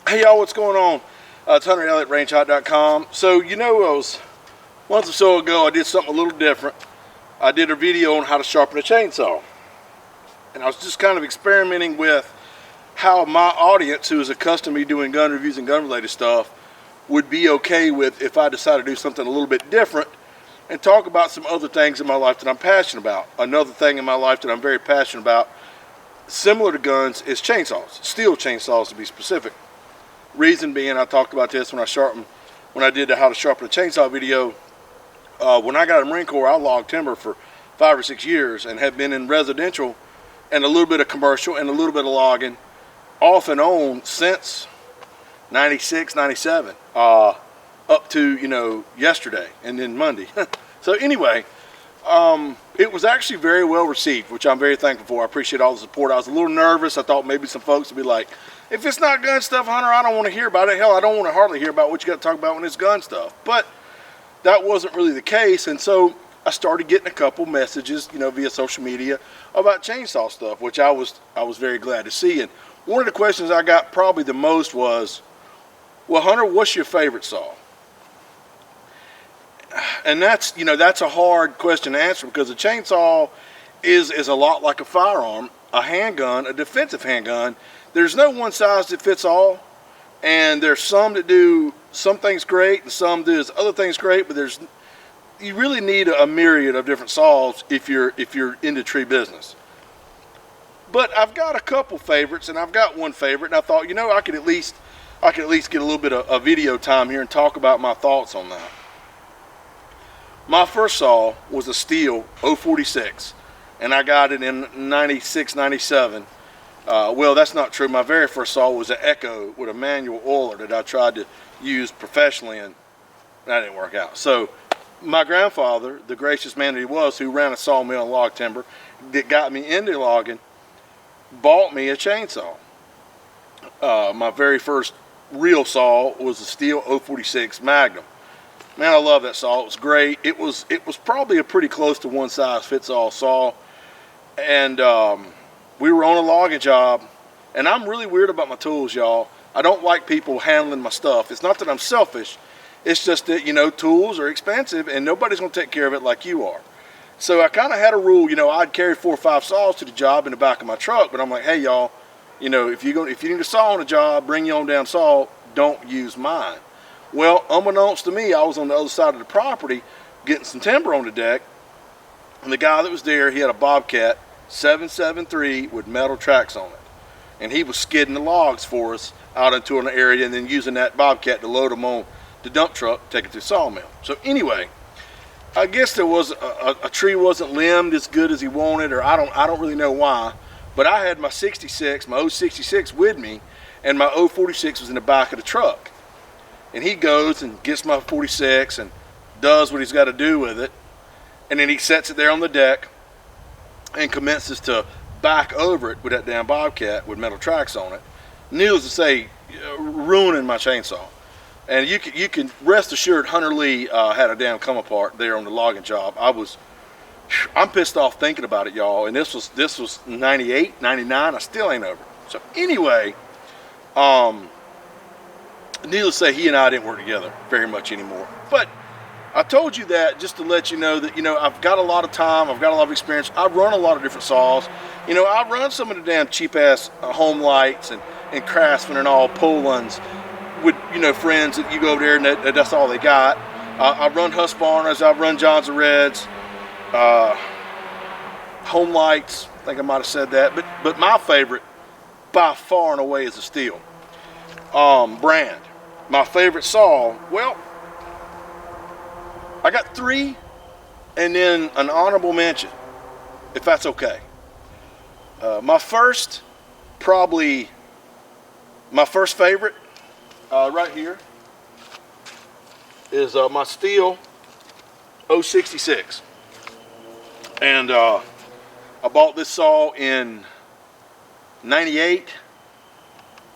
Hey y'all, what's going on? It's Hunter Elliott, rangehot.com. So it was a month or so ago I did something a little different. I did a video on how to sharpen a chainsaw. And I was just kind of experimenting with how my audience, who is accustomed to me doing gun reviews and gun related stuff, would be okay with if I decided to do something a little bit different and talk about some other things in my life that I'm passionate about. Another thing in my life that I'm very passionate about, similar to guns, is chainsaws. Steel chainsaws to be specific. Reason being, I talked about this when I did the how to sharpen a chainsaw video. When I got in the Marine Corps, I logged timber for 5 or 6 years and have been in residential and a little bit of commercial and a little bit of logging off and on since 96, 97, up to, yesterday and then Monday. So anyway, it was actually very well received, which I'm very thankful for. I appreciate all the support. I was a little nervous. I thought maybe some folks would be like, if it's not gun stuff, Hunter, I don't want to hear about it. Hell, I don't want to hardly hear about what you got to talk about when it's gun stuff. But that wasn't really the case, and so I started getting a couple messages, via social media about chainsaw stuff, which I was very glad to see. And one of the questions I got probably the most was, well, Hunter, what's your favorite saw? And that's a hard question to answer, because a chainsaw is a lot like a firearm, a handgun, a defensive handgun. There's no one size that fits all, and there's some that do some things great and some do other things great, but you really need a myriad of different saws if you're into tree business. But I've got a couple favorites, and I've got one favorite, and I thought, I could at least get a little bit of video time here and talk about my thoughts on that. My first saw was a Stihl 046, and I got it in 96, 97. Well, that's not true. My very first saw was an Echo with a manual oiler that I tried to use professionally, and that didn't work out. So my grandfather, the gracious man that he was, who ran a sawmill and log timber, that got me into logging, bought me a chainsaw. My very first real saw was a Stihl 046 Magnum. Man, I love that saw. It was great. It was probably a pretty close to one size fits all saw, and we were on a logging job, and I'm really weird about my tools, y'all. I don't like people handling my stuff. It's not that I'm selfish. It's just that, tools are expensive, and nobody's going to take care of it like you are. So I kind of had a rule, I'd carry 4 or 5 saws to the job in the back of my truck, but I'm like, hey, y'all, if you need a saw on a job, bring your own damn saw. Don't use mine. Well, unbeknownst to me, I was on the other side of the property getting some timber on the deck, and the guy that was there, he had a Bobcat 773 with metal tracks on it, and he was skidding the logs for us out into an area and then using that Bobcat to load them on the dump truck, take it to the sawmill. So anyway, I guess there was a tree wasn't limbed as good as he wanted, or I don't really know why, but I had my 66, my 066 with me, and my 046 was in the back of the truck, and he goes and gets my 46 and does what he's got to do with it, and then he sets it there on the deck and commences to back over it with that damn Bobcat with metal tracks on it. Needless to say, ruining my chainsaw. And you can rest assured Hunter Lee had a damn come apart there on the logging job. I'm pissed off thinking about it, y'all. And this was 98, 99. I still ain't over it. So anyway, needless to say, he and I didn't work together very much anymore. But I told you that just to let you know that, I've got a lot of time, I've got a lot of experience. I run a lot of different saws. I run some of the damn cheap-ass home lights and Craftsman and all pull-ons with, friends that you go over there and that's all they got. I run Husqvarnas, I run Johns and Reds, home lights, I think I might have said that. But my favorite, by far and away, is a Stihl brand. My favorite saw, well, I got 3, and then an honorable mention, if that's okay. My first favorite, right here, is my Stihl 066. And I bought this saw in 98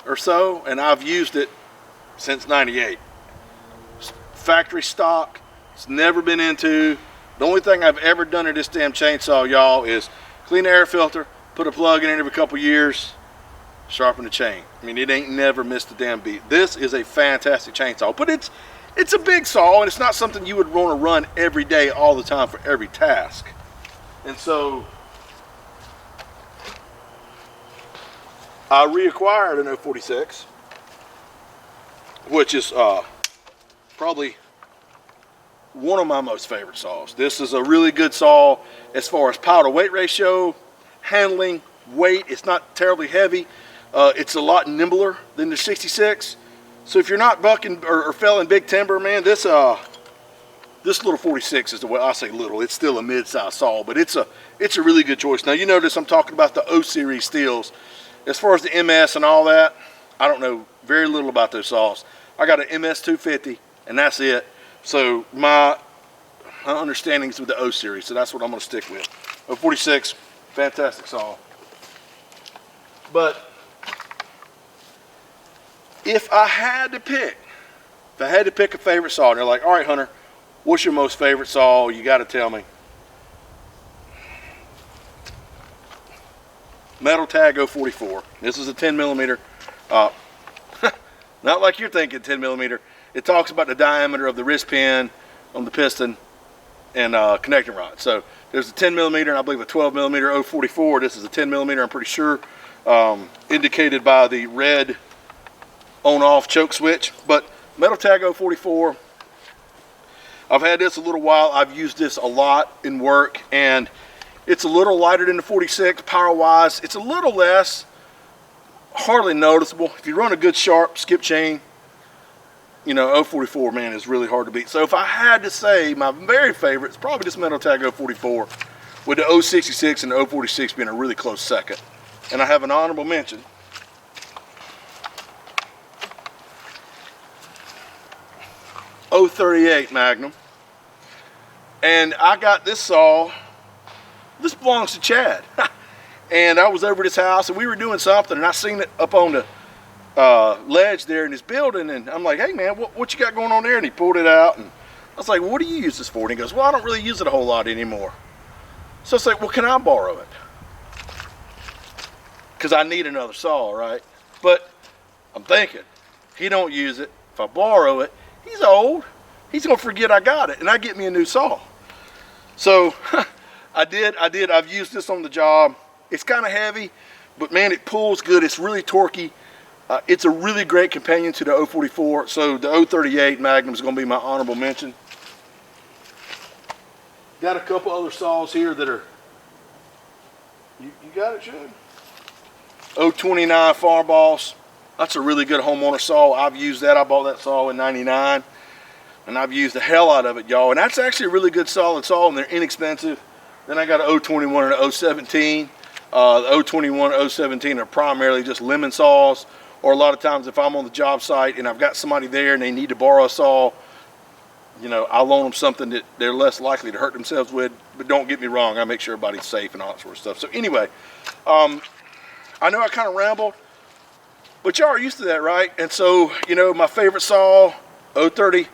or so, and I've used it since 98. Factory stock. It's never been into. The only thing I've ever done to this damn chainsaw, y'all, is clean the air filter, put a plug in it every couple years, sharpen the chain. I mean, it ain't never missed a damn beat. This is a fantastic chainsaw, but it's a big saw, and it's not something you would want to run every day, all the time, for every task. And so I reacquired an 046, which is probably one of my most favorite saws. This is a really good saw as far as power to weight ratio, handling, weight. It's not terribly heavy. It's a lot nimbler than the 66. So if you're not bucking or felling big timber, man, this little 46 is the way I say little. It's still a mid-size saw, but it's a really good choice. Now you notice I'm talking about the O series steels. As far as the MS and all that, I don't know very little about those saws. I got an MS 250, and that's it. So my understanding is with the O series, so that's what I'm going to stick with. 046, fantastic saw. But if I had to pick a favorite saw, and they're like, all right, Hunter, what's your most favorite saw? You got to tell me. Metal Tag 044. This is a 10 millimeter. Not like you're thinking 10 millimeter. It talks about the diameter of the wrist pin on the piston and connecting rod. So there's a 10 millimeter and I believe a 12 millimeter 044. This is a 10 millimeter, I'm pretty sure, indicated by the red on-off choke switch. But Metal Tag 044, I've had this a little while. I've used this a lot in work, and it's a little lighter than the 46 power-wise. It's a little less, hardly noticeable. If you run a good sharp skip chain, you know, 044, man, is really hard to beat. So if I had to say my very favorite, it's probably this Metal Tag 044, with the 066 and the 046 being a really close second. And I have an honorable mention. .038 Magnum. And I got this saw. This belongs to Chad. And I was over at his house and we were doing something, and I seen it up on the ledge there in his building, and I'm like, hey man, what you got going on there? And he pulled it out, and I was like, well, what do you use this for? And he goes, well, I don't really use it a whole lot anymore. So it's like, well, can I borrow it? Because I need another saw, right? But I'm thinking, he don't use it. If I borrow it, he's old. He's gonna forget I got it, and I get me a new saw. So I did. I've used this on the job. It's kind of heavy, but man, it pulls good. It's really torquey. It's a really great companion to the 044. So the 038 Magnum is going to be my honorable mention. Got a couple other saws here that are, you got it, Shug? 029 Farm Boss. That's a really good homeowner saw. I've used that. I bought that saw in '99, and I've used the hell out of it, y'all. And that's actually a really good solid saw, and they're inexpensive. Then I got a 021 and a 017. The 021, 017 are primarily just lemon saws, or a lot of times if I'm on the job site and I've got somebody there and they need to borrow a saw, you know, I'll loan them something that they're less likely to hurt themselves with. But don't get me wrong, I make sure everybody's safe and all that sort of stuff. So anyway, I know I kind of rambled, but y'all are used to that, right? And so, you know, my favorite saw, 030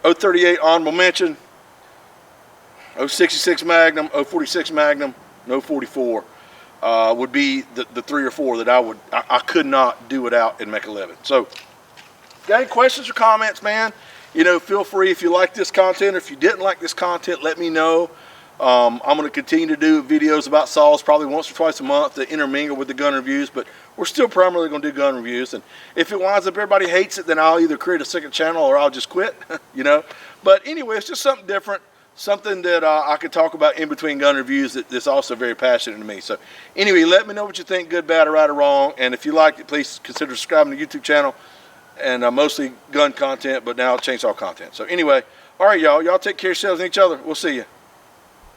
or 038 honorable mention, 066 Magnum, 046 Magnum, and 044. Would be the 3 or 4 that I could not do without and make a living. So, got any questions or comments, man? You know, feel free. If you like this content, or if you didn't like this content, let me know. I'm going to continue to do videos about saws probably once or twice a month to intermingle with the gun reviews, but we're still primarily going to do gun reviews. And if it winds up everybody hates it, then I'll either create a second channel or I'll just quit, you know. But anyway, it's just something different. Something that I could talk about in between gun reviews that's also very passionate to me. So anyway, let me know what you think, good, bad, or right, or wrong. And if you liked it, please consider subscribing to the YouTube channel. And mostly gun content, but now chainsaw content. So anyway, all right, y'all take care of yourselves and each other. We'll see you.